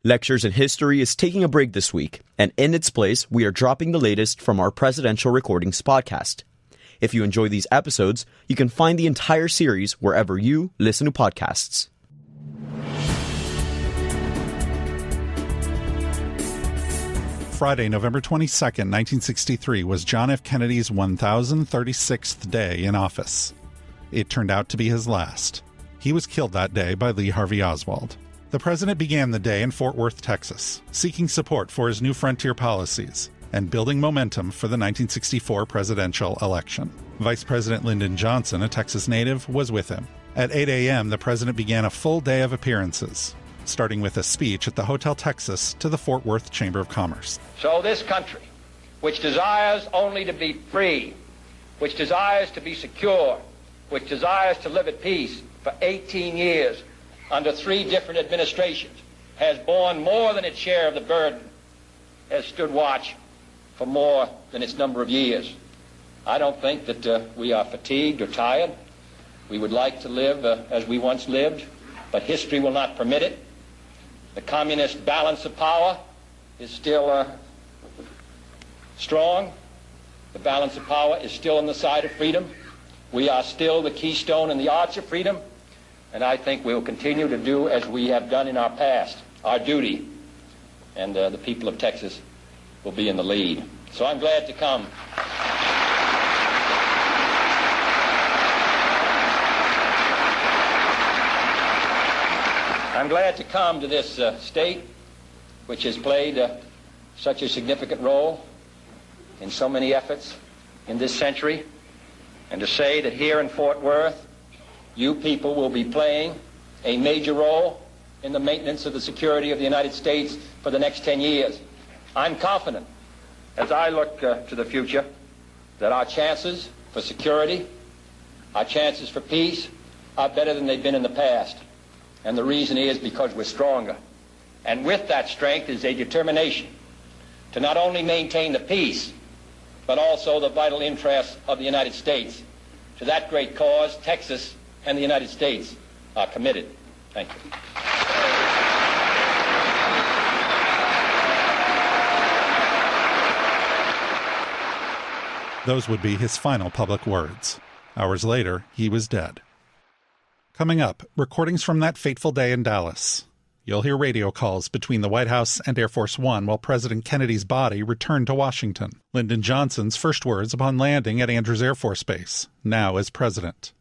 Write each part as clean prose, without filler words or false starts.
Lectures in History is taking a break this week, and in its place, we are dropping the latest from our Presidential Recordings podcast. If you enjoy these episodes, you can find the entire series wherever you listen to podcasts. Friday, November 22nd, 1963, was John F. Kennedy's 1,036th day in office. It turned out to be his last. He was killed that day by Lee Harvey Oswald. The president began the day in Fort Worth, Texas, seeking support for his new frontier policies and building momentum for the 1964 presidential election. Vice President Lyndon Johnson, a Texas native, was with him. At 8 a.m., the president began a full day of appearances, starting with a speech at the Hotel Texas to the Fort Worth Chamber of Commerce. So this country, which desires only to be free, which desires to be secure, which desires to live at peace for 18 years under 3 different administrations, has borne more than its share of the burden, has stood watch for more than its number of years. I don't think that we are fatigued or tired. We would like to live as we once lived, but history will not permit it. The communist balance of power is still strong. The balance of power is still on the side of freedom. We are still the keystone in the arch of freedom. And I think we will continue to do as we have done in our past, our duty, and the people of Texas will be in the lead. So I'm glad to come. I'm glad to come to this state, which has played such a significant role in so many efforts in this century, and to say that here in Fort Worth, you people will be playing a major role in the maintenance of the security of the United States for the next 10 years. I'm confident, as I look to the future, that our chances for security, our chances for peace, are better than they've been in the past. And the reason is because we're stronger. And with that strength is a determination to not only maintain the peace, but also the vital interests of the United States. To that great cause, Texas and the United States are committed. Thank you. Those would be his final public words. Hours later, he was dead. Coming up, recordings from that fateful day in Dallas. You'll hear radio calls between the White House and Air Force One while President Kennedy's body returned to Washington. Lyndon Johnson's first words upon landing at Andrews Air Force Base, now as president.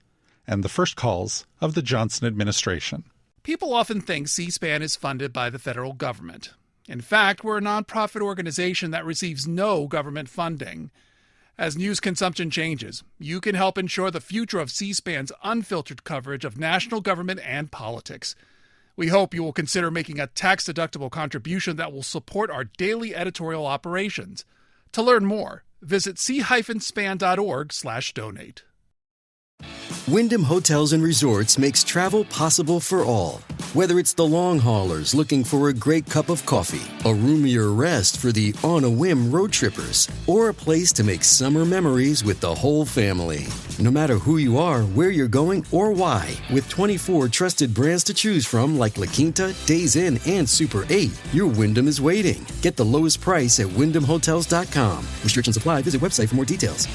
And the first calls of the Johnson administration. People often think C-SPAN is funded by the federal government. In fact, we're a nonprofit organization that receives no government funding. As news consumption changes, you can help ensure the future of C-SPAN's unfiltered coverage of national government and politics. We hope you will consider making a tax-deductible contribution that will support our daily editorial operations. To learn more, visit c-span.org/donate. Wyndham Hotels and Resorts makes travel possible for all. Whether it's the long haulers looking for a great cup of coffee, a roomier rest for the on-a-whim road trippers, or a place to make summer memories with the whole family. No matter who you are, where you're going, or why, with 24 trusted brands to choose from like La Quinta, Days Inn, and Super 8, your Wyndham is waiting. Get the lowest price at WyndhamHotels.com. Restrictions apply. Visit website for more details.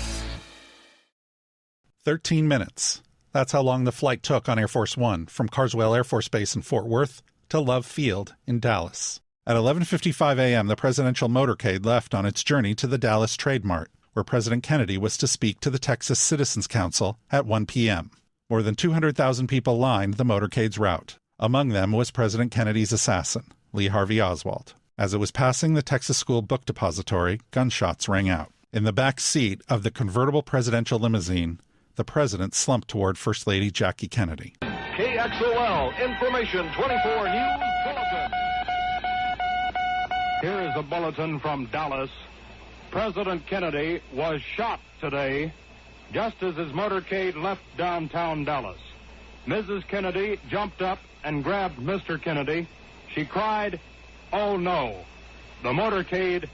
13 minutes. That's how long the flight took on Air Force One from Carswell Air Force Base in Fort Worth to Love Field in Dallas. At 11:55 a.m., the presidential motorcade left on its journey to the Dallas Trade Mart, where President Kennedy was to speak to the Texas Citizens Council at 1 p.m. More than 200,000 people lined the motorcade's route. Among them was President Kennedy's assassin, Lee Harvey Oswald. As it was passing the Texas School Book Depository, gunshots rang out. In the back seat of the convertible presidential limousine, the president slumped toward First Lady Jackie Kennedy. KXOL Information 24 News Bulletin. Here is a bulletin from Dallas. President Kennedy was shot today just as his motorcade left downtown Dallas. Mrs. Kennedy jumped up and grabbed Mr. Kennedy. She cried, "Oh no." The motorcade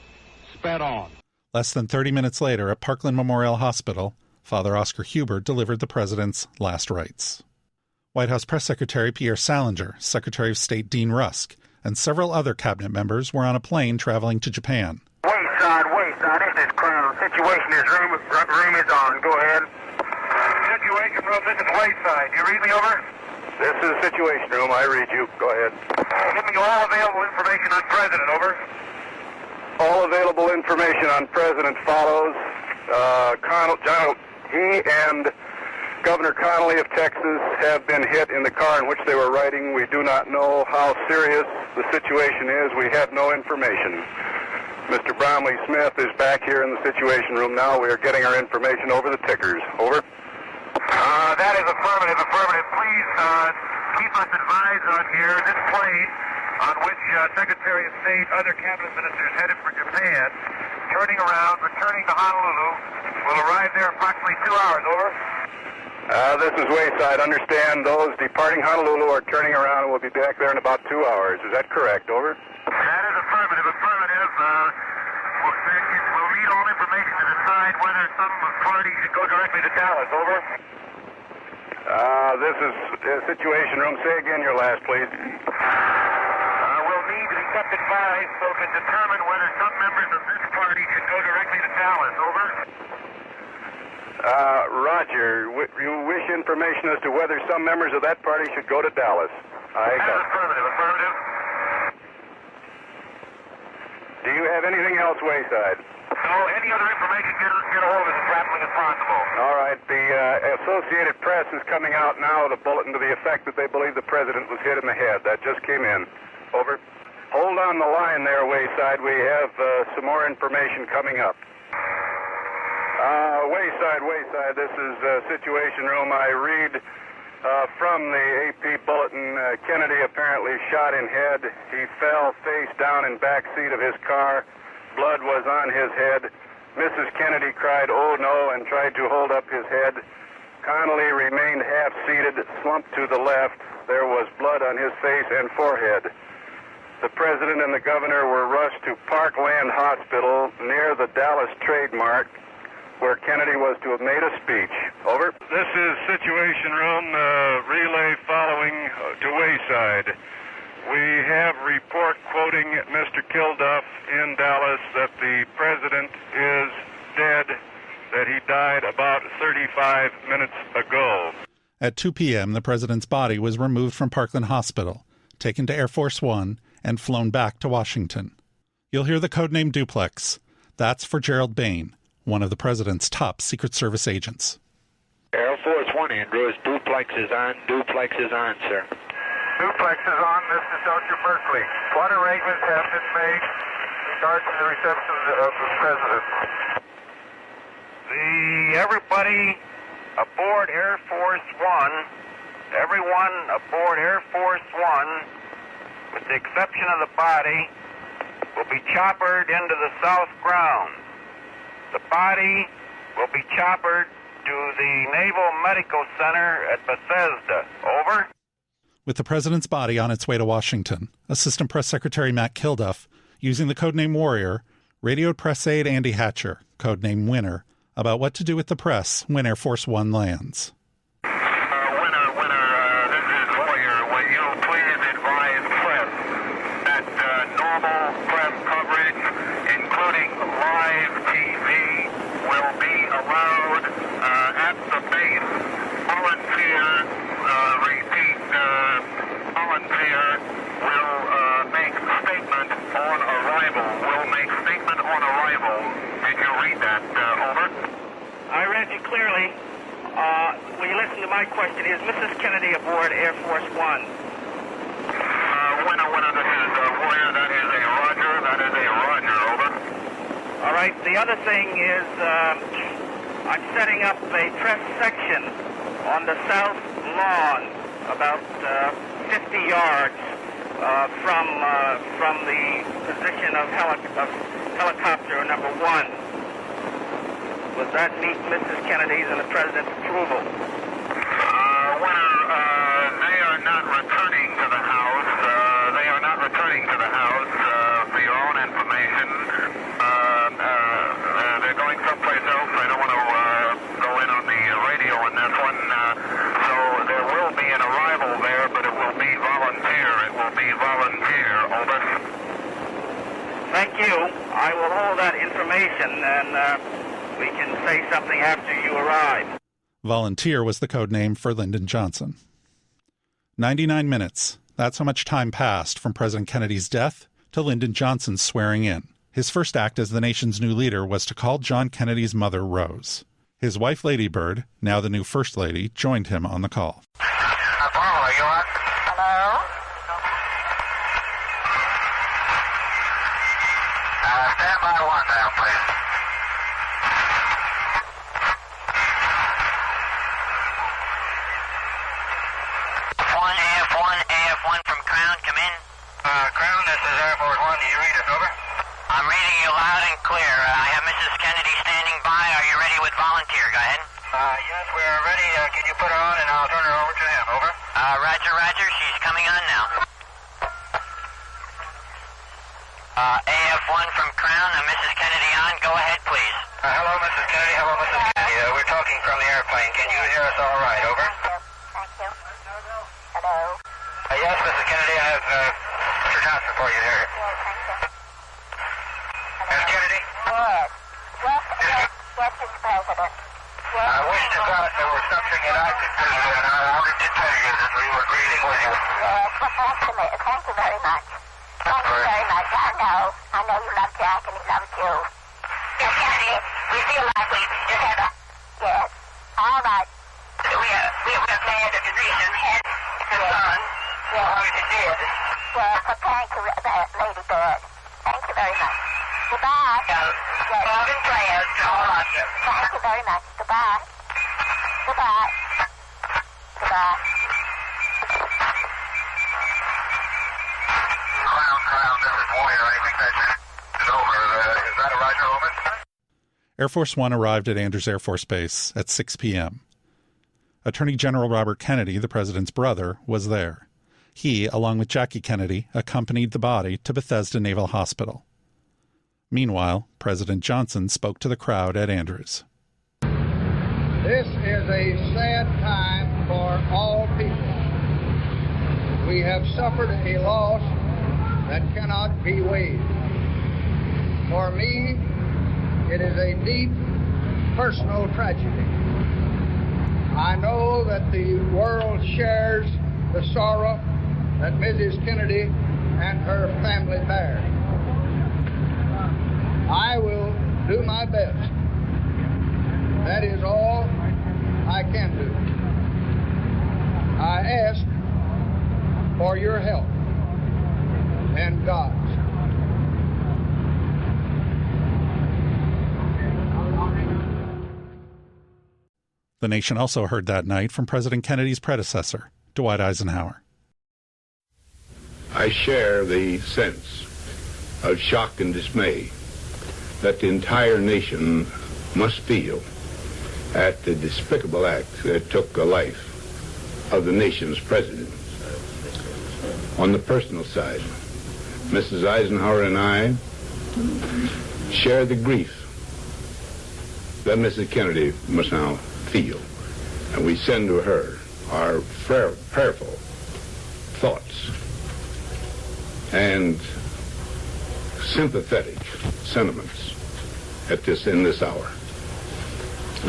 sped on. Less than 30 minutes later at Parkland Memorial Hospital, Father Oscar Huber delivered the president's last rites. White House Press Secretary Pierre Salinger, Secretary of State Dean Rusk, and several other cabinet members were on a plane traveling to Japan. Wayside, this is Crown. Situation is room is on. Go ahead. Situation room, this is Wayside. You read me, over? This is Situation Room. I read you. Go ahead. Give me all available information on President, over. All available information on President follows. He and Governor Connolly of Texas have been hit in the car in which they were riding. We do not know how serious the situation is. We have no information. Mr. Bromley Smith is back here in the Situation Room now. We are getting our information over the tickers. Over. That is affirmative. Please keep us advised on here. This plane on which Secretary of State, other cabinet ministers headed for Japan, turning around, returning to Honolulu, will arrive there approximately 2 hours. Over. This is Wayside. Understand those departing Honolulu are turning around and will be back there in about 2 hours. Is that correct? Over. That is affirmative. We'll need all information to decide whether some party should go directly to Dallas. Over. This is Situation Room. Say again your last, please. We'll need to be kept advised so we can determine whether some members of this party should go directly to Dallas. Over. Roger. You wish information as to whether some members of that party should go to Dallas. That is affirmative. Do you have anything else, Wayside? No, any other information, get a hold of us as rapidly as possible. All right. The Associated Press is coming out now with a bulletin to the effect that they believe the president was hit in the head. That just came in. Over. Hold on the line there, Wayside. We have some more information coming up. Wayside, this is Situation Room. I read from the AP bulletin, Kennedy apparently shot in head. He fell face down in back seat of his car. Blood was on his head. Mrs. Kennedy cried, "Oh no," and tried to hold up his head. Connolly remained half-seated, slumped to the left. There was blood on his face and forehead. The president and the governor were rushed to Parkland Hospital near the Dallas Trademark, where Kennedy was to have made a speech. Over. This is Situation Room, relay following to Wayside. We have report quoting Mr. Kilduff in Dallas that the president is dead, that he died about 35 minutes ago. At 2 p.m., the president's body was removed from Parkland Hospital, taken to Air Force One, and flown back to Washington. You'll hear the codename Duplex. That's for Gerald Bain, one of the president's top Secret Service agents. Air Force One, Andrew, Duplex is on, sir. Duplex is on. This is Dr. Berkeley. What arrangements have been made in regards to the reception of the president? Everybody aboard Air Force One, everyone aboard Air Force One, with the exception of the body, will be choppered into the south ground. The body will be choppered to the Naval Medical Center at Bethesda. Over. With the president's body on its way to Washington, Assistant Press Secretary Matt Kilduff, using the codename Warrior, radioed press aide Andy Hatcher, codename Winner, about what to do with the press when Air Force One lands. Winner, this is Warrior. Will you please advise press that normal press coverage, including live TV, will be allowed at the base. Volunteer will make statement on arrival. Did you read that? Over. I read you clearly. Will you listen to my question? Is Mrs. Kennedy aboard Air Force One? Winner, this is Warrior. That is a Roger. Over. All right. The other thing is I'm setting up a press section on the south lawn, about 50 yards from the position of helicopter number one. Would that meet Mrs. Kennedy's and the president's approval? Winner, they are not returning to the house. For your own information. They're going someplace else. I don't want to go in on the radio on this one. So there will be an arrival there, but it will be volunteer. Over. Thank you. I will hold that information, and we can say something after you arrive. Volunteer was the code name for Lyndon Johnson. 99 minutes. That's how much time passed from President Kennedy's death to Lyndon Johnson's swearing in. His first act as the nation's new leader was to call John Kennedy's mother, Rose. His wife, Lady Bird, now the new First Lady, joined him on the call. Apollo, are you on? Hello? Stand by one now, please. 1AF1 from Crown, come in. Crown, this is Air Force One. Do you read us, over? I'm reading you loud and clear. I have Mrs. Kennedy standing by. Are you ready with volunteer? Go ahead. Yes, we're ready. Can you put her on and I'll turn her over to him, over? Roger. She's coming on now. AF1 from Crown, Mrs. Kennedy on. Go ahead, please. Hello, Mrs. Kennedy. Hello, Mrs. Kennedy. We're talking from the airplane. Can you hear us all right, over? Thank you. Hello? Yes, Mrs. Kennedy, I have Mr. Johnson for you here. Yes, thank you. Miss Kennedy? Yes. Yes, Mr. President. Yes. I wish to God there was something that I could do, and I wanted to tell you that we were greeting with you. Yes, well, thank you very much. Thank you very much. I know you love Jack and he loves you. Miss Kennedy, we feel like we just had a... Yes. All right. We have made a decision, and son, how it did. Yes, well, thank you, Lady Bird. Thank you very much. Goodbye. Yes. Love and prayers to all of you. Thank you very much. Goodbye. Goodbye. Goodbye. Crown, this is Warrior. I think that's over. Is that a Roger, over? Air Force One arrived at Andrews Air Force Base at 6 p.m. Attorney General Robert Kennedy, the president's brother, was there. He, along with Jackie Kennedy, accompanied the body to Bethesda Naval Hospital. Meanwhile, President Johnson spoke to the crowd at Andrews. This is a sad time for all people. We have suffered a loss that cannot be weighed. For me, it is a deep personal tragedy. I know that the world shares the sorrow that Mrs. Kennedy and her family bear. I will do my best. That is all I can do. I ask for your help and God's. The nation also heard that night from President Kennedy's predecessor, Dwight Eisenhower. I share the sense of shock and dismay that the entire nation must feel at the despicable act that took the life of the nation's president. On the personal side, Mrs. Eisenhower and I share the grief that Mrs. Kennedy must now feel, and we send to her our prayerful thoughts and sympathetic sentiments in this hour.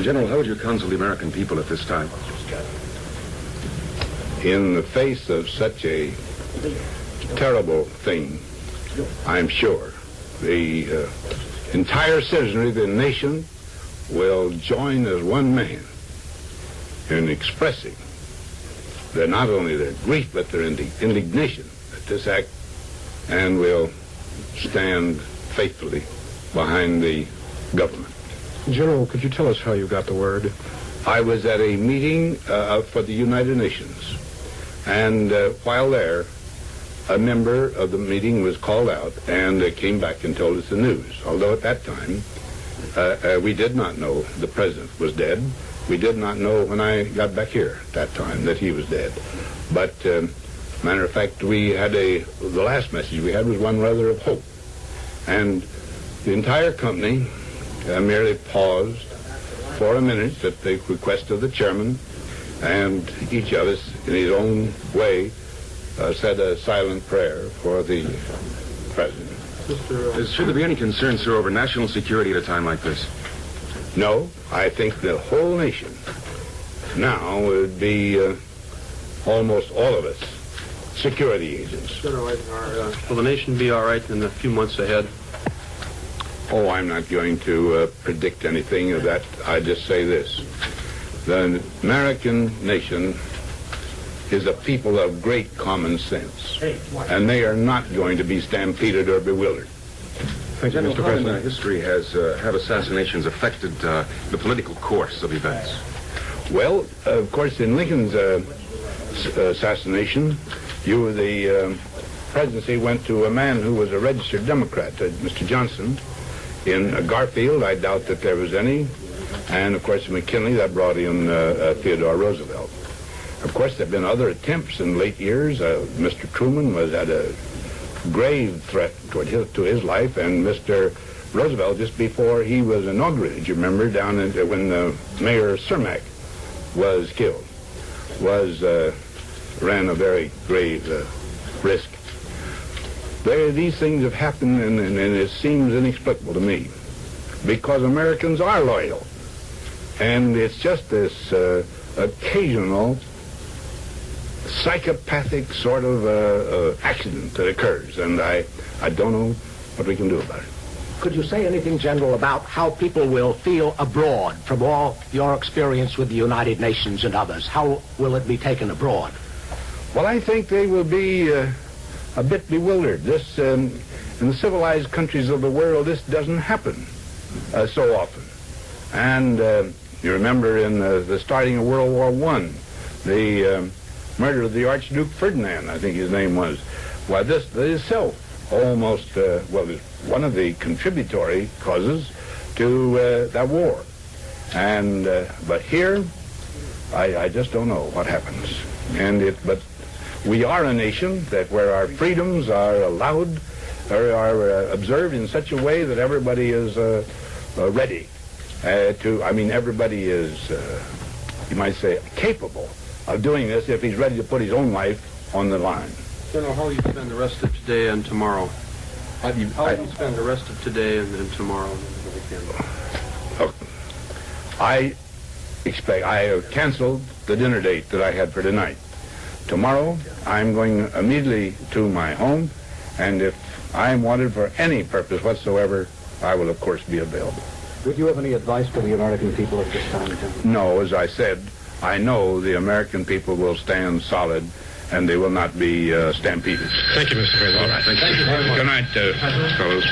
General, how would you counsel the American people at this time? In the face of such a terrible thing, I'm sure the entire citizenry of the nation will join as one man in expressing not only their grief but their indignation at this act, and will stand faithfully behind the government. General, could you tell us how you got the word? I was at a meeting for the United Nations, and while there, a member of the meeting was called out and came back and told us the news. Although at that time, we did not know the president was dead. We did not know when I got back here at that time that he was dead. But, matter of fact, we had the last message we had was one rather of hope. And the entire company merely paused for a minute at the request of the chairman, and each of us, in his own way, said a silent prayer for the president. Should there be any concern, sir, over national security at a time like this? No, I think the whole nation now would be almost all of us security agents. Will the nation be all right in the few months ahead? Oh, I'm not going to predict anything of that. I just say this. The American nation is a people of great common sense, and they are not going to be stampeded or bewildered. Thank you, Mr. President. History have assassinations affected the political course of events? Well, of course, in Lincoln's assassination, the presidency went to a man who was a registered Democrat, Mr. Johnson. In Garfield, I doubt that there was any. And, of course, McKinley, that brought in Theodore Roosevelt. Of course, there have been other attempts in late years. Mr. Truman was at a grave threat to his life, and Mr. Roosevelt, just before he was inaugurated, you remember, down when Mayor Cermak was killed, ran a very grave risk. These things have happened, and it seems inexplicable to me, because Americans are loyal, and it's just this occasional psychopathic sort of accident that occurs, and I don't know what we can do about it. Could you say anything, General, about how people will feel abroad from all your experience with the United Nations and others? How will it be taken abroad? Well, I think they will be a bit bewildered. This, in the civilized countries of the world, this doesn't happen so often. And you remember in the starting of World War I, the murder of the Archduke Ferdinand, I think his name was. Well, this itself almost was one of the contributory causes to that war. And but here, I just don't know what happens. But we are a nation where our freedoms are allowed or are observed in such a way that everybody is ready everybody is, you might say, capable of doing this if he's ready to put his own life on the line. General, how will you spend the rest of today and tomorrow? How will you spend the rest of today and tomorrow and the weekend? I have canceled the dinner date that I had for tonight. Tomorrow, I'm going immediately to my home, and if I'm wanted for any purpose whatsoever, I will, of course, be available. Would you have any advice for the American people at this time, General? No, as I said, I know the American people will stand solid, and they will not be stampeded. Thank you, Mr. President. All right. Thank you very much. Good night, fellows.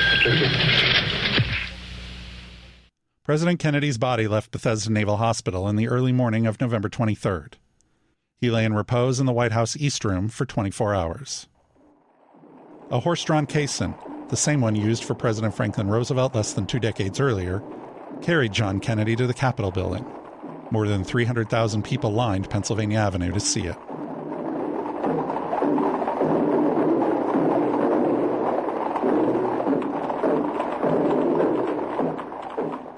President Kennedy's body left Bethesda Naval Hospital in the early morning of November 23rd. He lay in repose in the White House East Room for 24 hours. A horse-drawn caisson, the same one used for President Franklin Roosevelt less than 2 decades earlier, carried John Kennedy to the Capitol building. More than 300,000 people lined Pennsylvania Avenue to see it.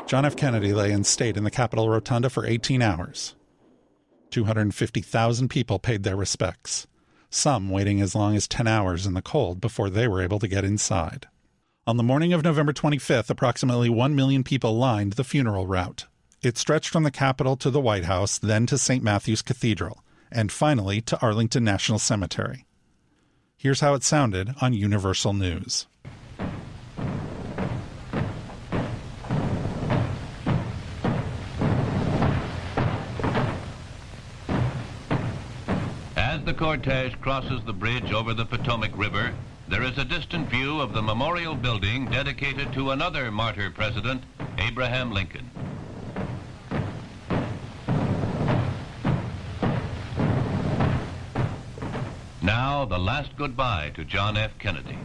John F. Kennedy lay in state in the Capitol Rotunda for 18 hours. 250,000 people paid their respects, some waiting as long as 10 hours in the cold before they were able to get inside. On the morning of November 25th, approximately 1 million people lined the funeral route. It stretched from the Capitol to the White House, then to St. Matthew's Cathedral, and finally to Arlington National Cemetery. Here's how it sounded on Universal News. As the cortege crosses the bridge over the Potomac River, there is a distant view of the memorial building dedicated to another martyr president, Abraham Lincoln. Now, the last goodbye to John F. Kennedy.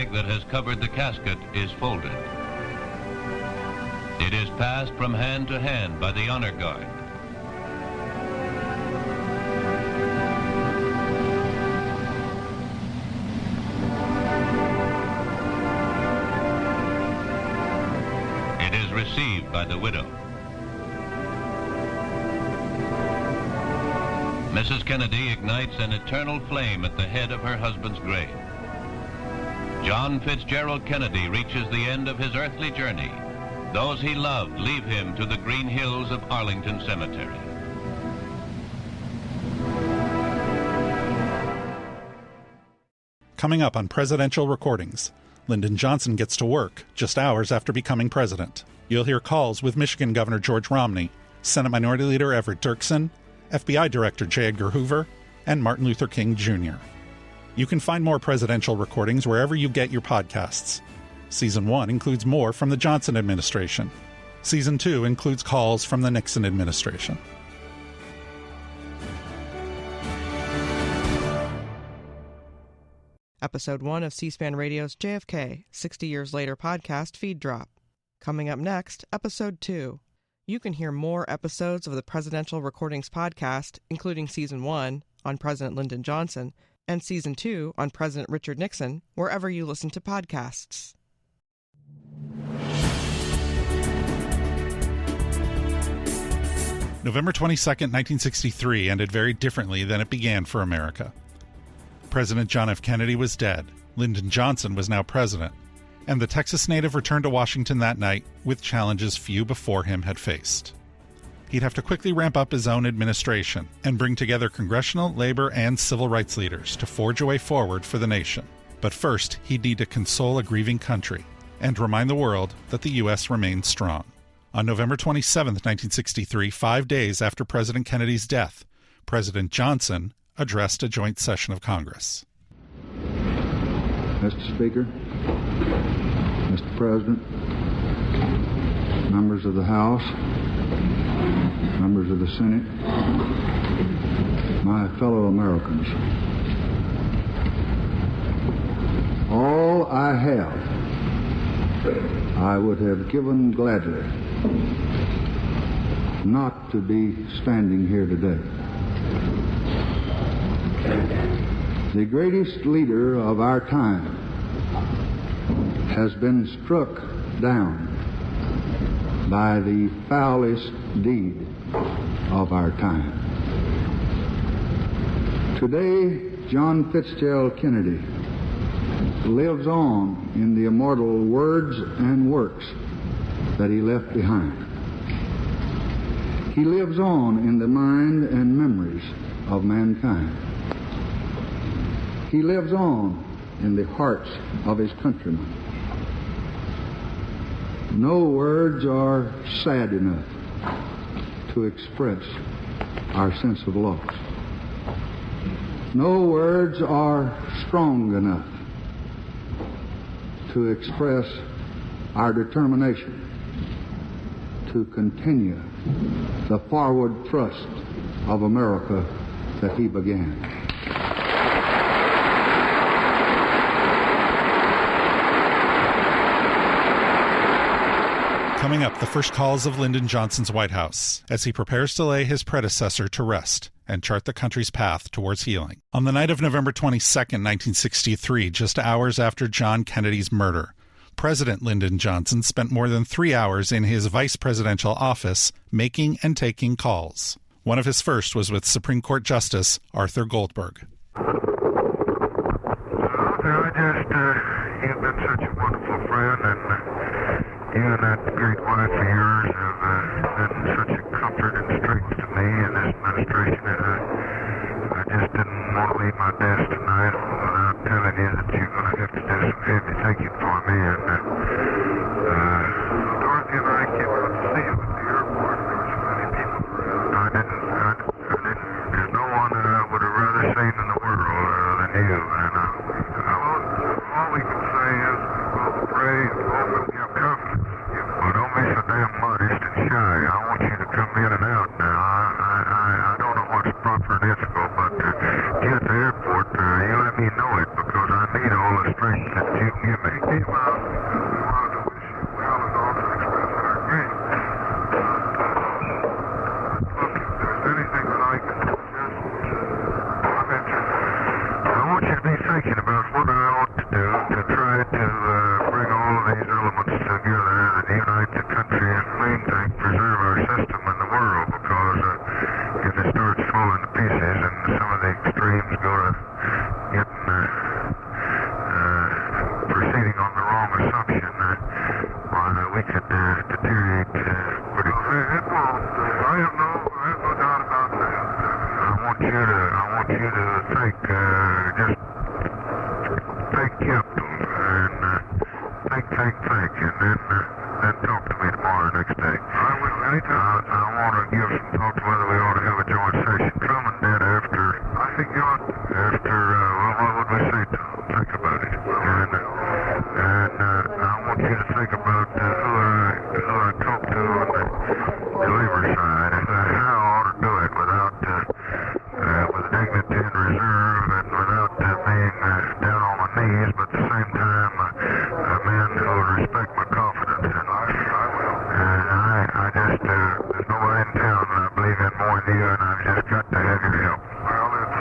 rag that has covered the casket is folded. It is passed from hand to hand by the honor guard. It is received by the widow. Mrs. Kennedy ignites an eternal flame at the head of her husband's grave. John Fitzgerald Kennedy reaches the end of his earthly journey. Those he loved leave him to the green hills of Arlington Cemetery. Coming up on Presidential Recordings, Lyndon Johnson gets to work just hours after becoming president. You'll hear calls with Michigan Governor George Romney, Senate Minority Leader Everett Dirksen, FBI Director J. Edgar Hoover, and Martin Luther King Jr. You can find more presidential recordings wherever you get your podcasts. Season 1 includes more from the Johnson administration. Season 2 includes calls from the Nixon administration. Episode 1 of C-SPAN Radio's JFK, 60 Years Later podcast feed drop. Coming up next, Episode 2. You can hear more episodes of the Presidential Recordings podcast, including Season 1 on President Lyndon Johnson and Season 2 on President Richard Nixon, wherever you listen to podcasts. November 22nd, 1963 ended very differently than it began for America. President John F. Kennedy was dead, Lyndon Johnson was now president, and the Texas native returned to Washington that night with challenges few before him had faced. He'd have to quickly ramp up his own administration and bring together congressional, labor, and civil rights leaders to forge a way forward for the nation. But first, he'd need to console a grieving country and remind the world that the U.S. remained strong. On November 27, 1963, 5 days after President Kennedy's death, President Johnson addressed a joint session of Congress. Mr. Speaker, Mr. President, members of the House, members of the Senate, my fellow Americans, all I have, I would have given gladly not to be standing here today. The greatest leader of our time has been struck down by the foulest deed of our time. Today, John Fitzgerald Kennedy lives on in the immortal words and works that he left behind. He lives on in the mind and memories of mankind. He lives on in the hearts of his countrymen. No words are sad enough to express our sense of loss. No words are strong enough to express our determination to continue the forward thrust of America that he began. Coming up, the first calls of Lyndon Johnson's White House as he prepares to lay his predecessor to rest and chart the country's path towards healing. On the night of November 22, 1963, just hours after John Kennedy's murder, President Lyndon Johnson spent more than 3 hours in his vice presidential office making and taking calls. One of his first was with Supreme Court Justice Arthur Goldberg. You've been such a wonderful friend, and you and that great wife of yours have been such a comfort and strength to me in this administration, and I just didn't want to leave my desk tonight without telling you that you're going to have to do some heavy thinking for me. And Dorothy and I came out to see you at the airport. There were so many people around. There's no one that I would have rather seen in the world than you. And all we can say is we'll pray and hope and give confidence. But don't be so damn modest and shy. I want you to come in and out now. I don't know what's proper and ethical, but you at the airport, you let me know it, because I need all the strength that you can give fellows also express our grief. Look, if there's anything that I can suggest, I want you to be thinking about what I ought to do to try to bring all of these elements together and unite the country and maintain, preserve our system in the world, because if it starts falling to pieces and some of the extremes go to getting proceeding on the wrong assumption, we could deteriorate pretty quick. It won't. I have no doubt about that. I want you to think, just take capital and think, and then talk to me tomorrow next day. I will. Anytime. I want to give some thought to whether we ought to have a joint session. Drummond did after. I think you ought to. After, what would we say, Tom? Think about it. And I want you to think about who I talk to on the labor side, and how I ought to do it with dignity and reserve, and without being down on my knees, but at the same time, a man who will respect my confidence. And I just, there's nobody in town that I believe in more than you, and I've just got to have your help. Well, it's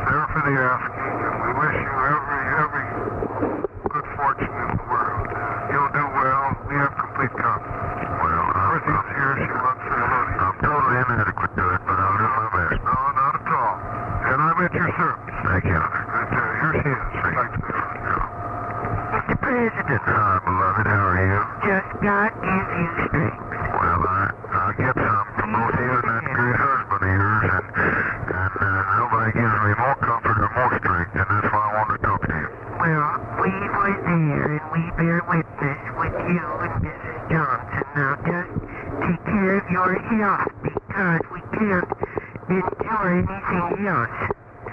there for the asking, and we wish you every good fortune in the world. You'll do well. We have complete confidence. Well, Dorothy's here. She runs the loading. I'm totally inadequate to it, but I'll do my best. No, not at all. And I'm at your service. Thank you. And here she is. Thanks, Mr. President. Hi, beloved. How are you? Just God give you strength. Well, I get some from both you and that great husband of yours, and nobody gives me more comfort or more strength, and that's why I wanted to talk to you. Well, we were there, and we bear witness with you and Mrs. Johnson. Now, just take care of your health, because we can't endure anything else.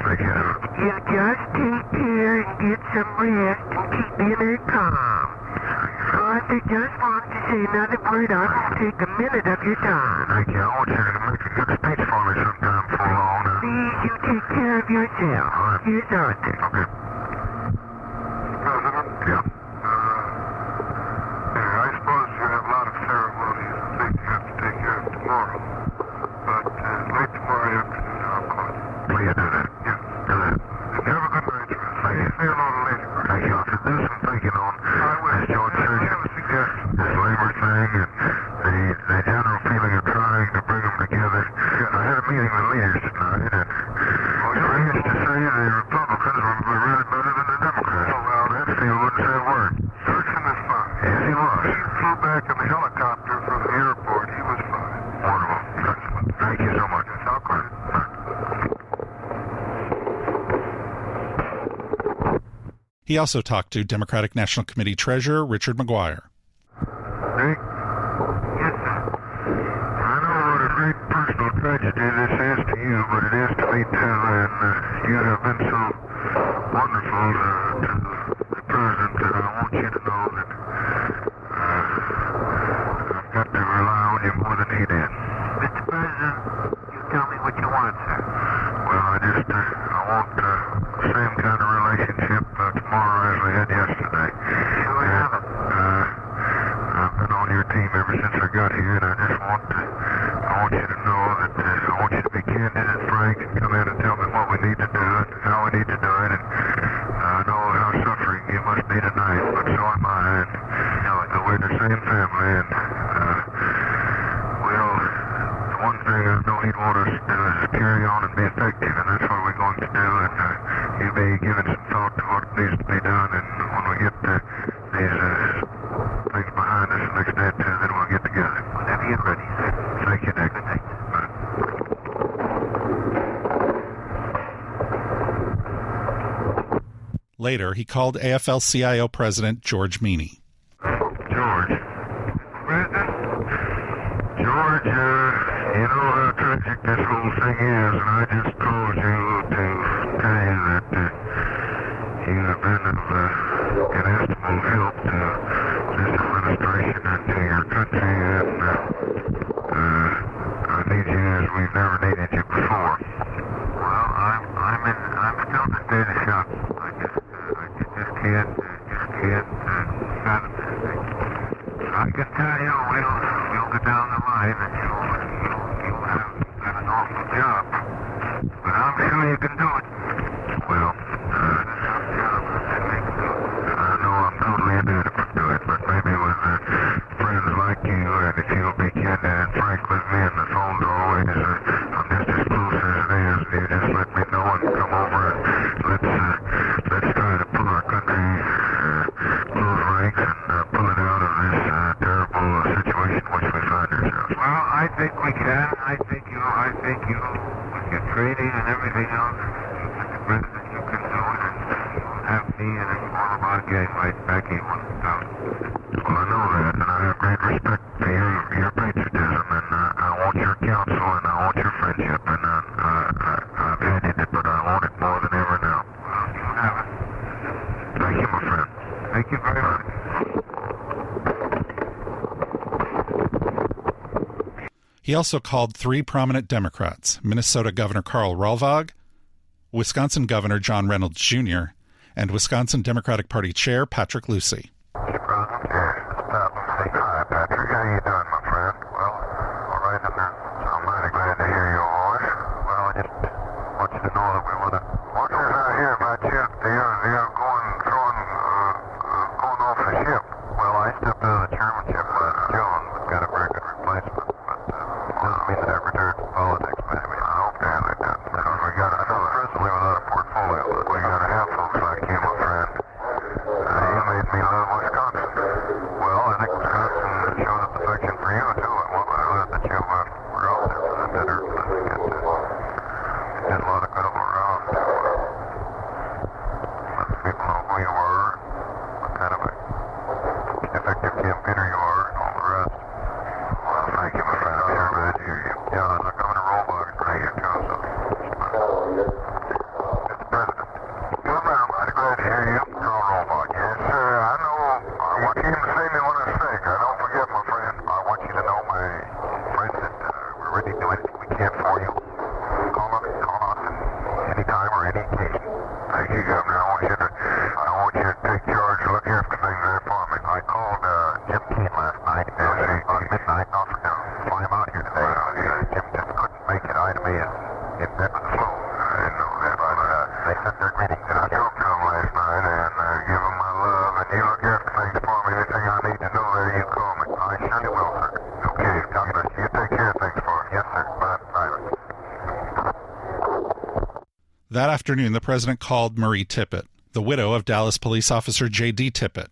Thank you. You just take care and get some rest and keep inner calm. Arthur just wants to say another word. I won't take a minute of your time. Thank you. I want you to make a good speech for me sometime for long. Please, you take care of yourself. All right. Here's Arthur. Okay. President? Yeah. I suppose you have a lot of ceremonies and things you have to take care of tomorrow. But late tomorrow afternoon, I'll call you. Will you do that? Yeah. Do that. Have a good night, sir. Thank you. See you a little later. Thank you. I'll do some thinking on this joint session, this labor thing, and the general feeling of trying to bring them together. I had a meeting with leaders tonight, and strange to say, the Republicans were really better than the Democrats. Oh, well, Redfield wouldn't say a word. Thurston is fine. Yes, he was. He flew back in the helicopter from the airport. He was fine. Wonderful. Excellent. Thank you so much. Yes, I'll call you. He also talked to Democratic National Committee Treasurer Richard McGuire. Nick? Yes, sir. I know what a great personal tragedy this is to you, but it is to me too, and you have been so wonderful to the President that I want you to know that I've got to rely on you more than he did. Mr. President, you tell me what you want, sir. Well, I want the same kind of relationship tomorrow as we had yesterday. Sure have it. I've been on your team ever since I got here, and I want you to know that I want you to be candid and frank and come in and tell me what we need to do and how we need to do it. And I know how suffering you must be tonight, but so am I. And we're the same family, and the one thing I know he'd want us to do is carry on and be effective, and that's what we're going to do. And you be giving some thought to what needs to be done, and when we get these things behind us the next day or two, then we'll get together. Whenever you're ready, sir. Thank you, Nick. Good night. Bye. Later, he called AFL-CIO President George Meany. George. President? George, you know how tragic this whole thing is, and I just called you to tell you that you have been of inestimable help to this administration and to your country, and I need you as we've never needed you before. Well, I'm still in a state of shock. I just can't fathom this thing. I I can tell you, you'll go down the line and you'll have an awful job. But I'm sure you can do it. Well, I know I'm totally inadequate to it, but maybe with friends like you and if you'll be candid and frank with me and the phone's always, I'm just as close as it is. You just let me know and come over and let's try to pull our country close ranks and pull it out of this terrible situation in which we find ourselves. Well, I think we can. I think you, with your training and everything else, Mr. President, you can do it. And have me and all of our gang right back in one town. Well, I know that, and I have great respect for your patriotism, and I want your counsel, and I want your friendship, and I've had it, but I want it more than ever now. Well, you have it. Thank you, my friend. Thank you very much. He also called three prominent Democrats, Minnesota Governor Karl Rehwag, Wisconsin Governor John Reynolds Jr., and Wisconsin Democratic Party Chair Patrick Lucey. Mr. President, hi, Patrick. How you doing, my friend? Well, all right, I'm mighty glad to hear your voice. Well, I just want you to know that we want to... What is out here about you? They're going off the ship. Well, I stepped out of the chairmanship last June, but got a very good replacement. But doesn't mean that I returned to politics, maybe. I hope that it does. Because we got another principally without a portfolio. We got to have folks like you, my friend. You made me love Wisconsin. Well, I think Wisconsin showed its affection for you, too. And what I glad that you were out there for the dinner. I think it did a lot of good all around to let people know who you were, what kind of a effective campaigner you are, and all the rest. Well, thank you, my friend. I'm sure glad to hear you. Yeah, the Governor Rehwag is great here, too, so... Mr. President. Governor, I'm mighty glad to hear you. Karl Rehwag. Yes, sir. I know. I want you to say me when I sing. I don't forget, my friend. I want you to know, my friend, that we're ready to do anything we can for you. Call us any time or any occasion. Thank you, Governor. I want you to take charge and look after things there for me. I called Jim Keene last night on midnight and offered to fly him out here today. Jim just couldn't make it. I to me in bed with the flu. I didn't know that, but they sent their greetings, and I talked to him last night and give him my love. And you look after things for me. Anything I need to know there, you call me. I surely will, sir. Okay, God bless you. You take care of things for me. Yes, sir. Bye. That afternoon, the president called Marie Tippit, the widow of Dallas police officer J.D. Tippit,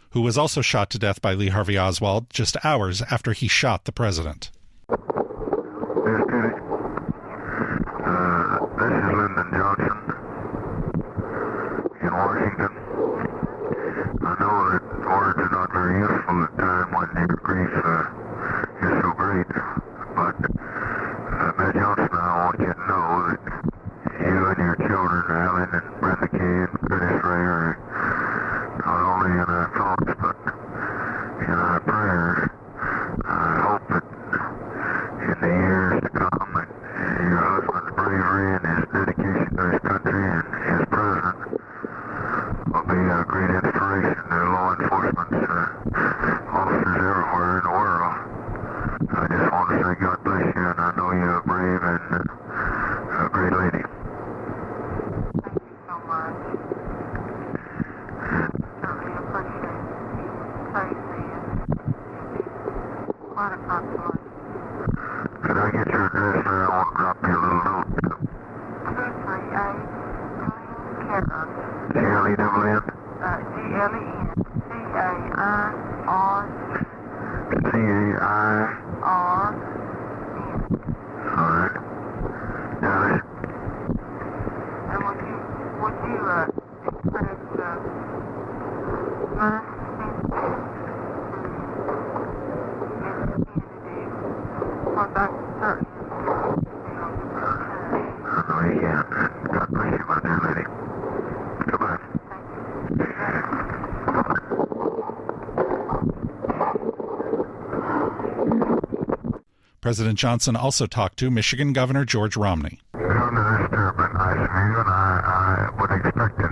who was also shot to death by Lee Harvey Oswald just hours after he shot the president. Yes, Kitty. This is Lyndon Johnson in Washington. I know that words are not very useful at a time when your grief is so great, but Matt Johnson, I want you to know that you and your children, Alan and Brenda Kay and Curtis Ray, are not only in our thoughts, but in our prayers. I hope that in the years to come, that your husband's bravery and his dedication to his country and his president will be a great inspiration to law enforcement officers everywhere in the world. I just want to say God bless you, and I know you're brave and a great lady. Could I get your address there? I want to drop you a little note. 238 G-L-E-N-C-A-I-R All right. Got it. And would you express mercy for that certain? I know you can. God bless you, my dear lady. Goodbye. President Johnson also talked to Michigan Governor George Romney. Governor, this has been nice of you, and I would expect it.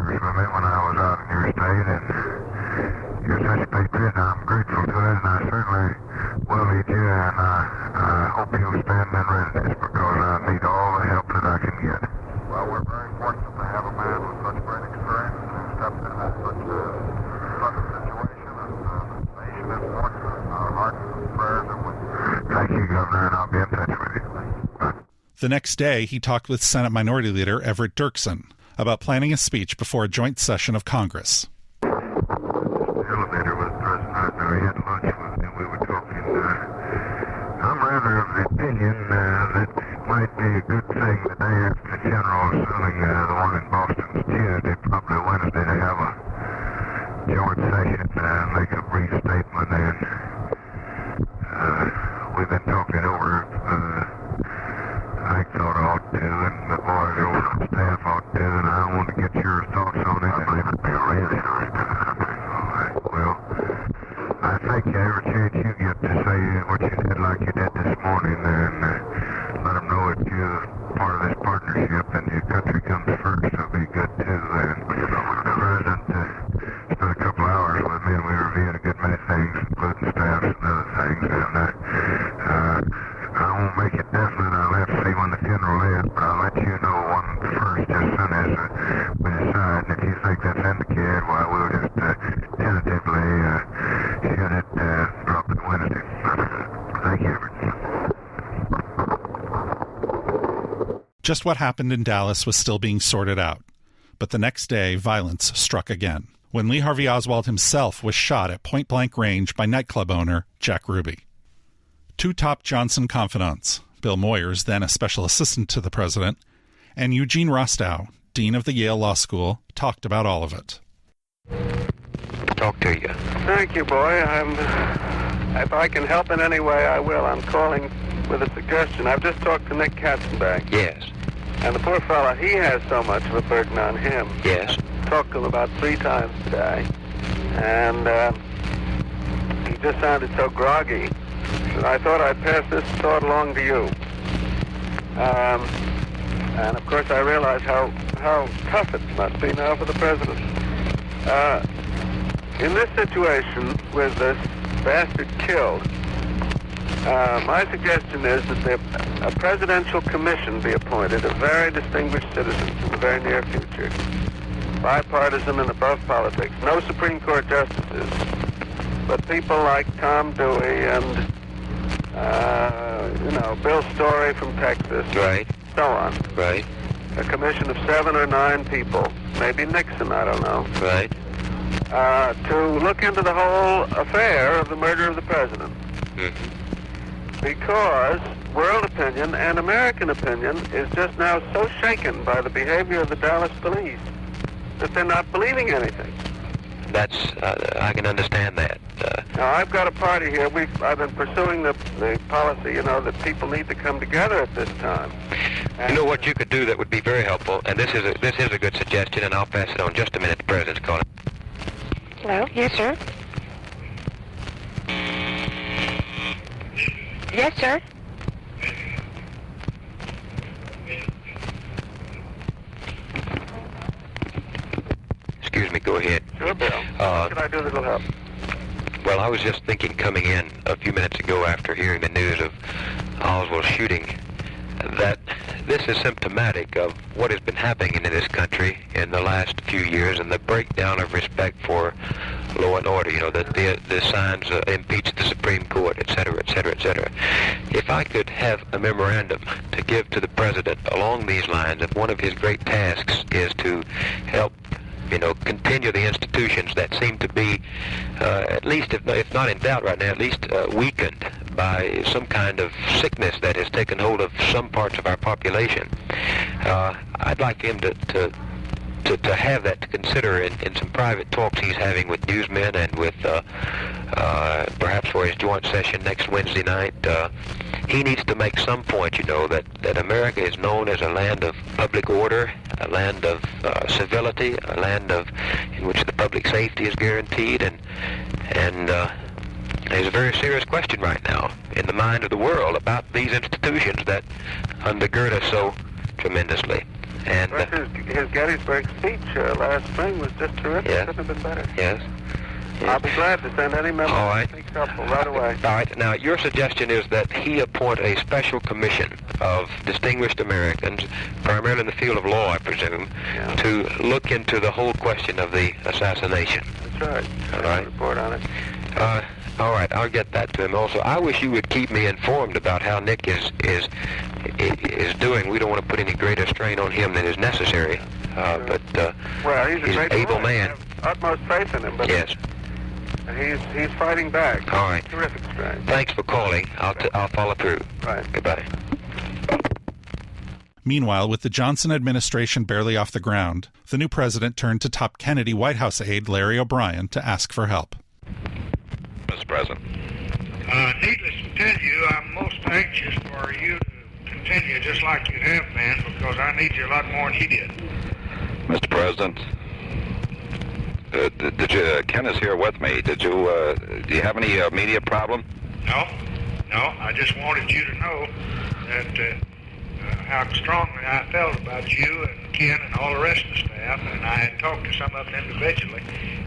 generous with me when I was out in your state, and you're such a patriot, and I'm grateful to it, and I certainly will lead you, and I hope you'll stand in readiness because I need all the help that I can get. Well, we're very fortunate to have a man with such great experience who stepped in at such a situation, and the nation is fortunate, and our hearts and prayers are with you. Thank you, Governor, and I'll be in touch with you. The next day, he talked with Senate Minority Leader Everett Dirksen about planning a speech before a joint session of Congress. The elevator was present right now. He had lunch with me. We were talking. I'm rather of the opinion that it might be a good thing the day after the general assuming the one in Boston's Tuesday, probably Wednesday, to have a joint session, make a brief statement, and we've been talking over. I thought I ought to, and the boys over on staff ought to, and I want to get your thoughts on it. I believe it'd be really nice. All right, well, I think every chance you get to say what you did like you did this morning, and let them know that you're part of this partnership, and your country comes first, that'll be good too. And the President spent a couple hours with me, and we reviewed a good many things, including staffs and other things, and I won't make it definite. I'll have to see when the funeral is, but I'll let you know one first as soon as we decide. And if you think that's indicated, well, we'll just tentatively shoot it probably Wednesday. Thank you. Just what happened in Dallas was still being sorted out. But the next day, violence struck again, when Lee Harvey Oswald himself was shot at point-blank range by nightclub owner Jack Ruby. Two top Johnson confidants, Bill Moyers, then a special assistant to the president, and Eugene Rostow, dean of the Yale Law School, talked about all of it. Talk to you. Thank you, boy. If I can help in any way, I will. I'm calling with a suggestion. I've just talked to Nick Katzenbach. Yes. And the poor fella, he has so much of a burden on him. Yes. Talked to him about 3 times today. And he just sounded so groggy. I thought I'd pass this thought along to you. And of course I realize how tough it must be now for the president. In this situation with this bastard killed, my suggestion is that a presidential commission be appointed of very distinguished citizens in the very near future. Bipartisan and above politics. No Supreme Court justices, but people like Tom Dewey and Bill Story from Texas. Right. So on. Right. A commission of 7 or 9 people. Maybe Nixon, I don't know. Right. To look into the whole affair of the murder of the president. Mm-hmm. Because world opinion and American opinion is just now so shaken by the behavior of the Dallas police that they're not believing anything. That's, I can understand that. Now, I've got a party here. I've been pursuing the policy, that people need to come together at this time. And you know what you could do that would be very helpful, and this is a good suggestion, and I'll pass it on just a minute. The president's calling. Hello? Yes, sir. Yes, sir. Excuse me, go ahead. Sure, Bill. What can I do that'll help? Well, I was just thinking coming in a few minutes ago after hearing the news of Oswald's shooting that this is symptomatic of what has been happening in this country in the last few years and the breakdown of respect for law and order, the signs impeach the Supreme Court, et cetera, et cetera, et cetera. If I could have a memorandum to give to the president along these lines, if one of his great tasks is to help continue the institutions that seem to be, at least if not in doubt right now, at least weakened by some kind of sickness that has taken hold of some parts of our population. I'd like him to have that to consider in some private talks he's having with newsmen and with perhaps for his joint session next Wednesday night. He needs to make some point, that America is known as a land of public order, a land of civility, a land in which the public safety is guaranteed, and there's a very serious question right now in the mind of the world about these institutions that undergird us so tremendously. And his Gettysburg speech last spring was just terrific. Yes. Couldn't have been better. Yes. I'll be glad to send any member All right. who thinks helpful right away. All right. Now, your suggestion is that he appoint a special commission of distinguished Americans, primarily in the field of law, I presume, to look into the whole question of the assassination. That's right. All right. Report on it. All right. I'll get that to him also. I wish you would keep me informed about how Nick is doing. We don't want to put any greater strain on him than is necessary. But well, he's a great able boy. man. I have utmost faith in him. But yes. He's fighting back. All right. Terrific strength. Thanks for calling. I'll follow through. Right. Goodbye. Meanwhile, with the Johnson administration barely off the ground, the new president turned to top Kennedy White House aide Larry O'Brien to ask for help. Mr. President. Needless to tell you, I'm most anxious for you to continue just like you have been, because I need you a lot more than he did. Mr. President, did you? Ken is here with me. Did you? Do you have any immediate problem? No. I just wanted you to know that how strongly I felt about you and Ken and all the rest of the staff, and I had talked to some of them individually,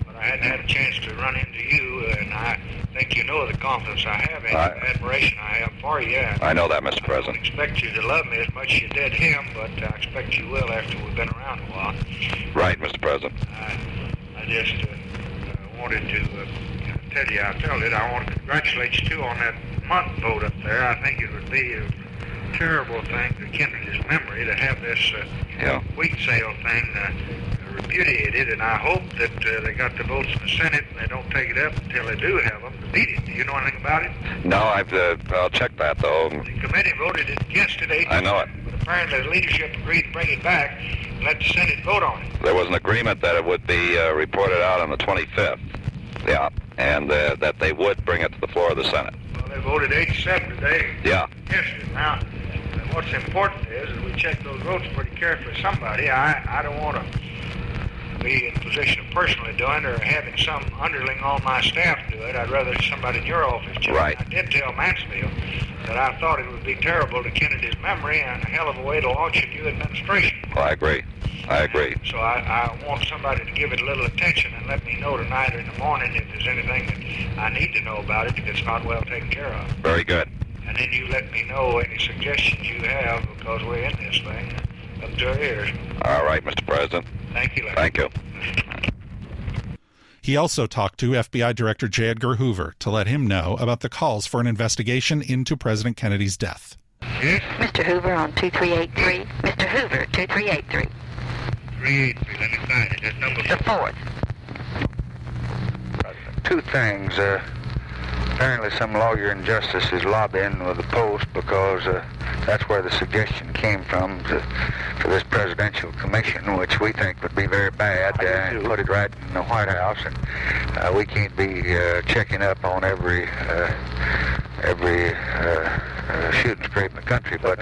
but I hadn't had a chance to run into you, and I think you know the confidence I have and the admiration I have for you. I know that, Mr. President. I don't expect you to love me as much as you did him, but I expect you will after we've been around a while. Right, Mr. President. I just wanted to tell you I felt it. I want to congratulate you, too, on that month vote up there. I think it would be a terrible thing to Kennedy's memory to have this wheat sale thing repudiated, and I hope that they got the votes in the Senate and they don't take it up until they do have them to beat it. Do you know anything about it? No, I'll check that, though. The committee voted against it. I know it. But apparently the leadership agreed to bring it back and let the Senate vote on it. There was an agreement that it would be reported out on the 25th. Yeah, and that they would bring it to the floor of the Senate. Well, they voted 87 today. Yeah. Against it. Now, what's important is that we check those votes pretty carefully. Somebody, I don't want to be in a position of personally doing it or having some underling on my staff do it. I'd rather somebody in your office do it. Right. I did tell Mansfield that I thought it would be terrible to Kennedy's memory and a hell of a way to launch a new administration. Well, I agree. So I want somebody to give it a little attention and let me know tonight or in the morning if there's anything that I need to know about it if it's not well taken care of. Very good. And then you let me know any suggestions you have, because we're in this thing up to our ears. All right, Mr. President. Thank you, Larry. Thank you. He also talked to FBI Director J. Edgar Hoover to let him know about the calls for an investigation into President Kennedy's death. Yes? Mr. Hoover on 2383. Mr. Hoover, 2383. 383, let me find it. That number. The fourth. Two things. Apparently some lawyer in justice is lobbying with the Post because that's where the suggestion came from for this presidential commission, which we think would be very bad, and put it right in the White House. And we can't be checking up on every shooting scrape in the country, but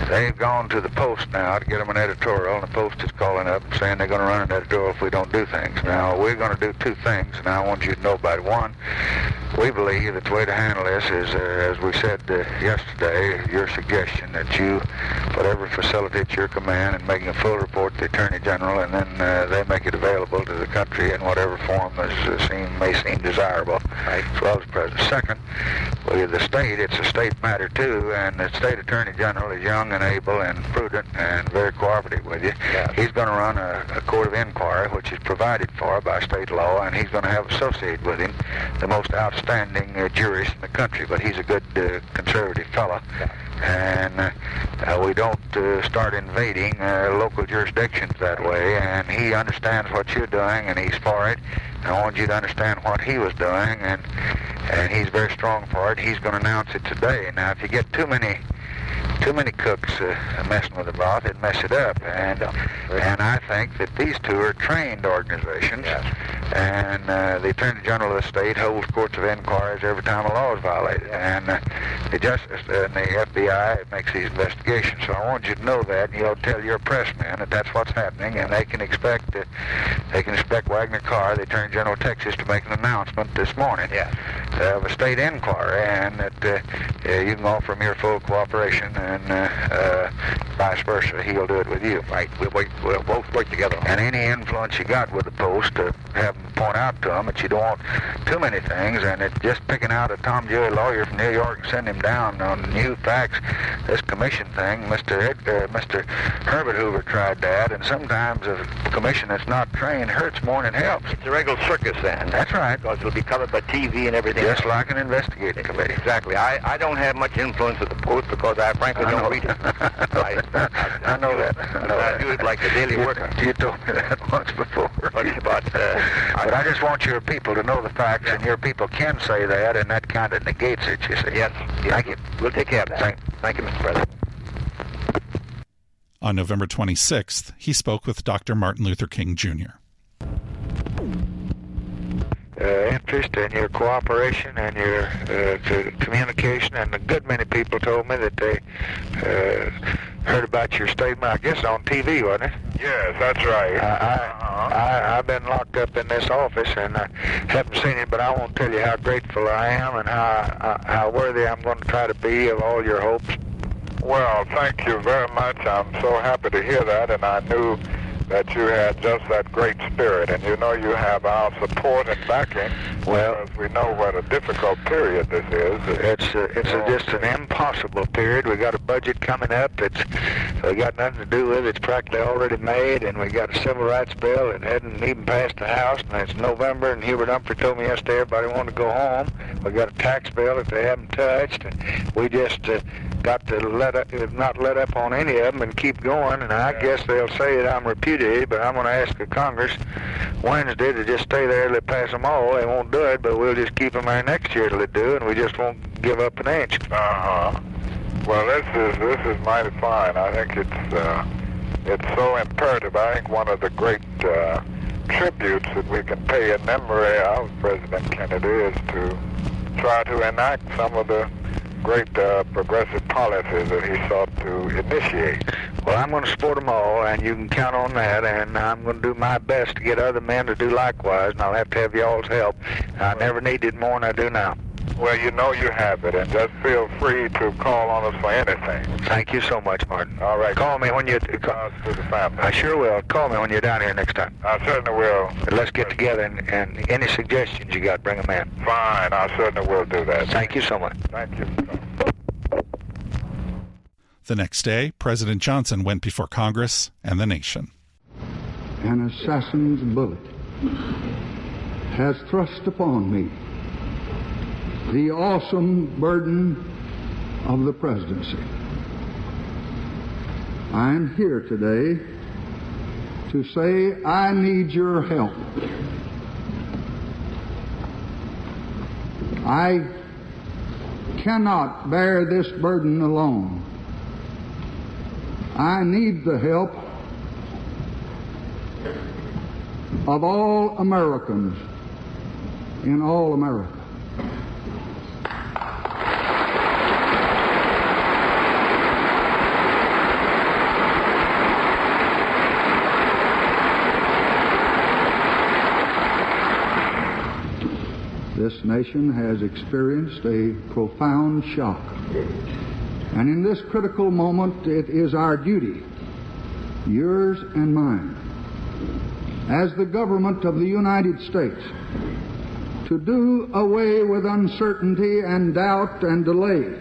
they've gone to the Post now to get them an editorial, and the Post is calling up and saying they're going to run an editorial if we don't do things. Now, we're going to do two things, and I want you to know about it. One, we believe that the way to handle this is, as we said yesterday, your suggestion that you put every facility at your command and making a full report to the Attorney General, and then they make it available to the country in whatever form may seem desirable, as well as the President. Second, with the state, it's a state matter too, and the state Attorney General is young and able and prudent and very cooperative with you. Yeah. He's going to run a court of inquiry, which is provided for by state law, and he's going to have associated with him the most outstanding jurist in the country, but he's a good conservative fellow. And we don't start invading local jurisdictions that way, and he understands what you're doing, and he's for it. I want you to understand what he was doing, and he's very strong for it. He's going to announce it today. Now, if you get too many cooks messing with the broth, it mess it up. And I think that these two are trained organizations, and the Attorney General of the state holds courts of inquiries every time a law is violated, and the Justice and the FBI makes these investigations. So I want you to know that, and you'll tell your pressmen that that's what's happening, and they can expect Wagner Carr, the Attorney General of Texas, to make an announcement this morning of a state inquiry, and that you can offer him your full cooperation, and vice versa. He'll do it with you. Right. We'll both work together. And any influence you got with the Post, have them point out to them that you don't want too many things, and it's just picking out a Tom Dewey lawyer from New York and send him down on new facts. This commission thing, Mr. Herbert Hoover tried that, and sometimes a commission that's not trained hurts more than it helps. It's a regular circus then. That's right. Because it'll be covered by TV and everything. Just like an investigating committee. Exactly. I don't have much influence with the Post because I frankly don't read it. I know that. I do it like a daily worker. You told me that once before. But I just want your people to know the facts, and your people can say that, and that kind of negates it, you see. Yes. Thank you. We'll take care of that. Thank you, Mr. President. On November 26th, he spoke with Dr. Martin Luther King Jr. Interest in your cooperation and your communication, and a good many people told me that they heard about your statement, I guess on TV, wasn't it? Yes, that's right. I've been locked up in this office, and I haven't seen it, but I won't tell you how grateful I am and how worthy I'm going to try to be of all your hopes. Well, thank you very much. I'm so happy to hear that, and I knew that you had just that great spirit, and you know you have our support and backing. Well, because we know what a difficult period this is. It's just an impossible period. We got a budget coming up that's we got nothing to do with. It's practically already made, and we got a civil rights bill that hadn't even passed the House, and it's November, and Hubert Humphrey told me yesterday everybody wanted to go home. We got a tax bill that they haven't touched, and we just got to not let up on any of them and keep going, and I guess they'll say that I'm repudiated, but I'm going to ask the Congress Wednesday to just stay there till they pass them all. They won't do it, but we'll just keep them there next year till they do, and we just won't give up an inch. Well, this is mighty fine. I think it's so imperative. I think one of the great tributes that we can pay in memory of President Kennedy is to try to enact some of the great progressive policies that he sought to initiate. Well, I'm going to support them all, and you can count on that, and I'm going to do my best to get other men to do likewise, and I'll have to have y'all's help. I never needed more than I do now. Well, you know you have it, and just feel free to call on us for anything. Thank you so much, Martin. All right. Call me when you... To the family. I sure will. Call me when you're down here next time. I certainly will. Let's get together, and any suggestions you got, bring them in. Fine. I certainly will do that. Thank you so much. Thank you. The next day, President Johnson went before Congress and the nation. An assassin's bullet has thrust upon me the awesome burden of the presidency. I am here today to say I need your help. I cannot bear this burden alone. I need the help of all Americans in all America. This nation has experienced a profound shock. And in this critical moment, it is our duty, yours and mine, as the government of the United States, to do away with uncertainty and doubt and delay,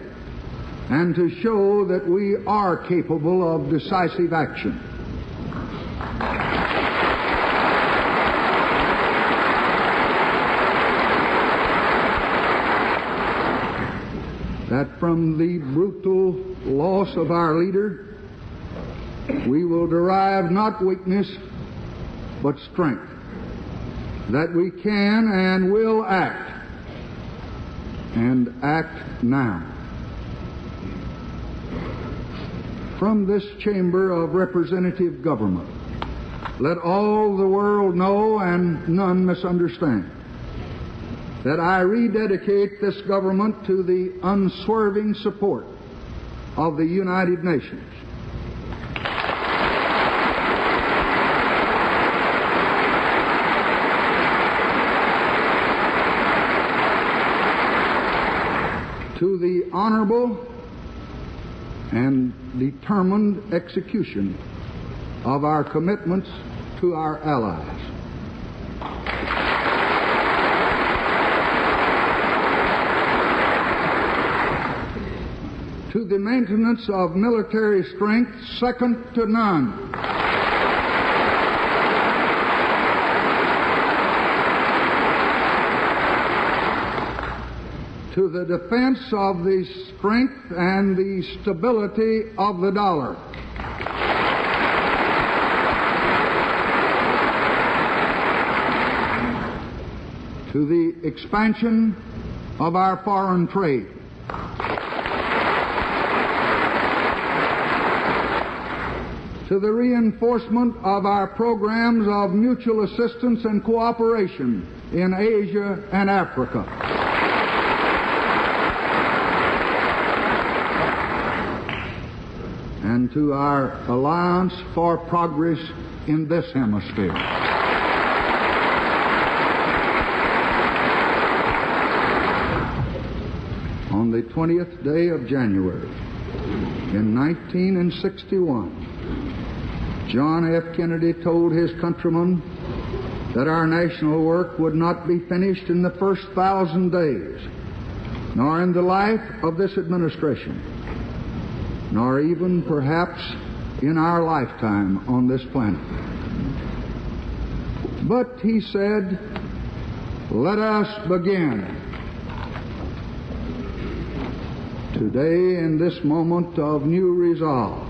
and to show that we are capable of decisive action. That from the brutal loss of our leader, we will derive not weakness, but strength. That we can and will act, and act now. From this chamber of representative government, let all the world know and none misunderstand that I rededicate this government to the unswerving support of the United Nations. honorable and determined execution of our commitments to our allies. To the maintenance of military strength second to none. To the defense of the strength and the stability of the dollar. To the expansion of our foreign trade. To the reinforcement of our programs of mutual assistance and cooperation in Asia and Africa. And to our alliance for progress in this hemisphere. On the 20th day of January in 1961, John F. Kennedy told his countrymen that our national work would not be finished in the first 1,000 days, nor in the life of this administration, nor even perhaps in our lifetime on this planet. But he said, let us begin. Today, in this moment of new resolve,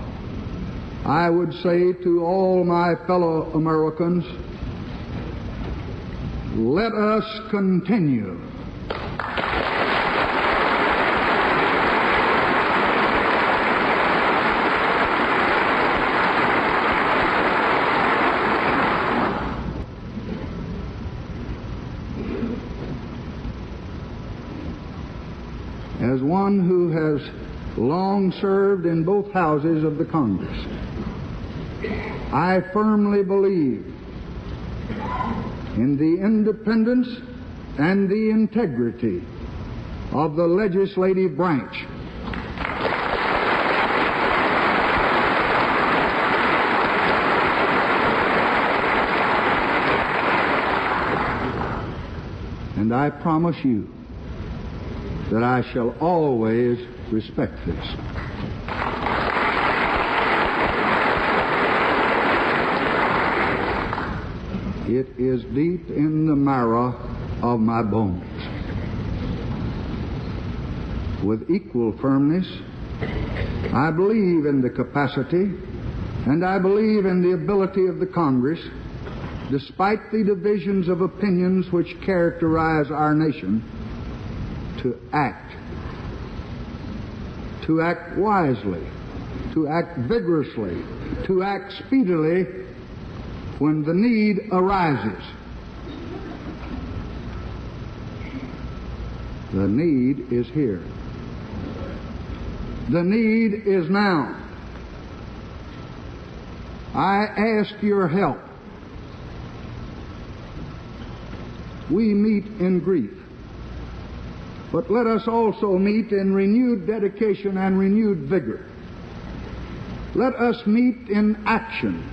I would say to all my fellow Americans, let us continue. As one who has long served in both houses of the Congress, I firmly believe in the independence and the integrity of the legislative branch. And I promise you that I shall always respect this. It is deep in the marrow of my bones. With equal firmness, I believe in the capacity and I believe in the ability of the Congress, despite the divisions of opinions which characterize our nation, to act wisely, to act vigorously, to act speedily when the need arises. The need is here. The need is now. I ask your help. We meet in grief, but let us also meet in renewed dedication and renewed vigor. Let us meet in action,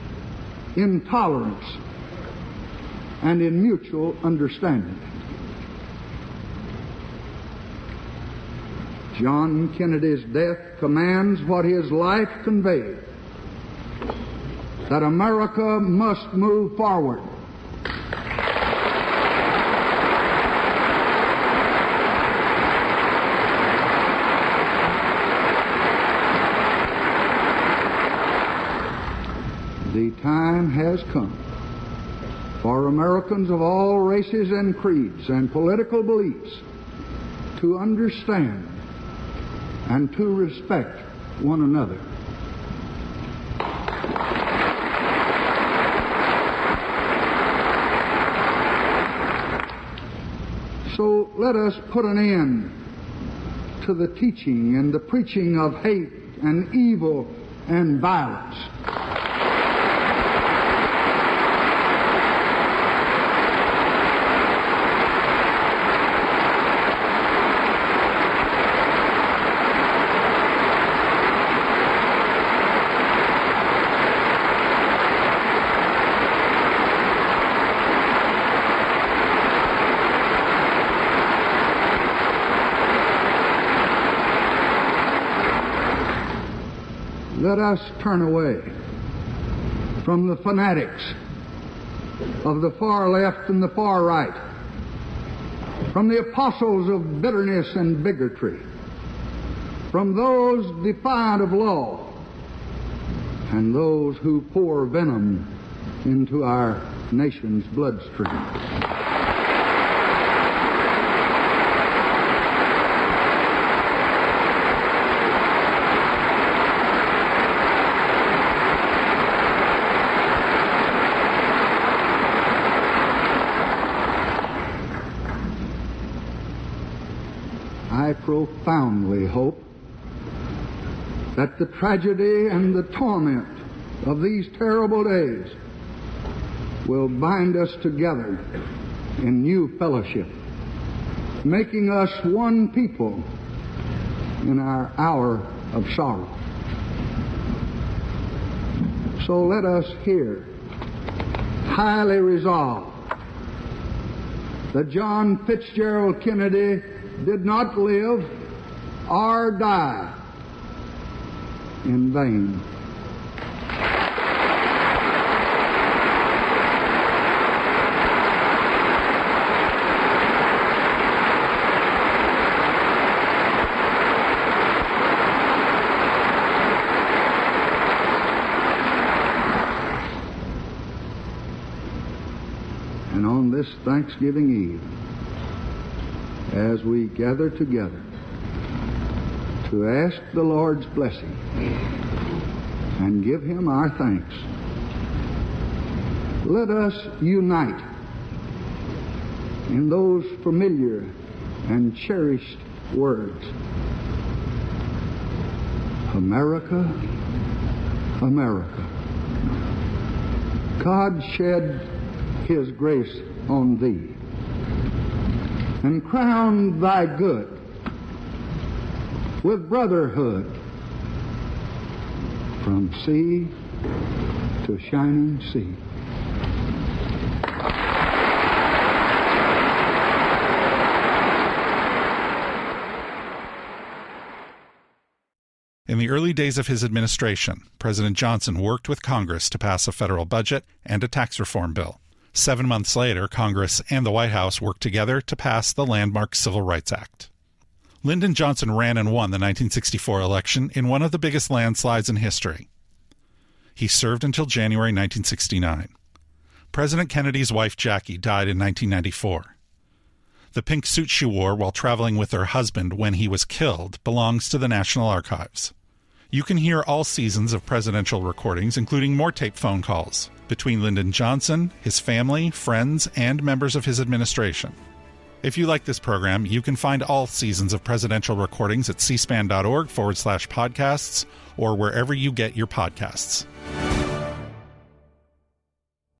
in tolerance, and in mutual understanding. John Kennedy's death commands what his life conveyed, that America must move forward. The time has come for Americans of all races and creeds and political beliefs to understand and to respect one another. So let us put an end to the teaching and the preaching of hate and evil and violence. let us turn away from the fanatics of the far left and the far right, from the apostles of bitterness and bigotry, from those defiant of law, and those who pour venom into our nation's bloodstream. I profoundly hope that the tragedy and the torment of these terrible days will bind us together in new fellowship, making us one people in our hour of sorrow. So let us here highly resolve that John Fitzgerald Kennedy did not live or die in vain. And on this Thanksgiving Eve, as we gather together to ask the Lord's blessing and give Him our thanks, let us unite in those familiar and cherished words: America, America, God shed His grace on thee and crown thy good with brotherhood from sea to shining sea. In the early days of his administration, President Johnson worked with Congress to pass a federal budget and a tax reform bill. 7 months later, Congress and the White House worked together to pass the landmark Civil Rights Act. Lyndon Johnson ran and won the 1964 election in one of the biggest landslides in history. He served until January 1969. President Kennedy's wife Jackie died in 1994. The pink suit she wore while traveling with her husband when he was killed belongs to the National Archives. You can hear all seasons of presidential recordings, including more tape phone calls between Lyndon Johnson, his family, friends, and members of his administration. If you like this program, you can find all seasons of presidential recordings at cspan.org/podcasts or wherever you get your podcasts.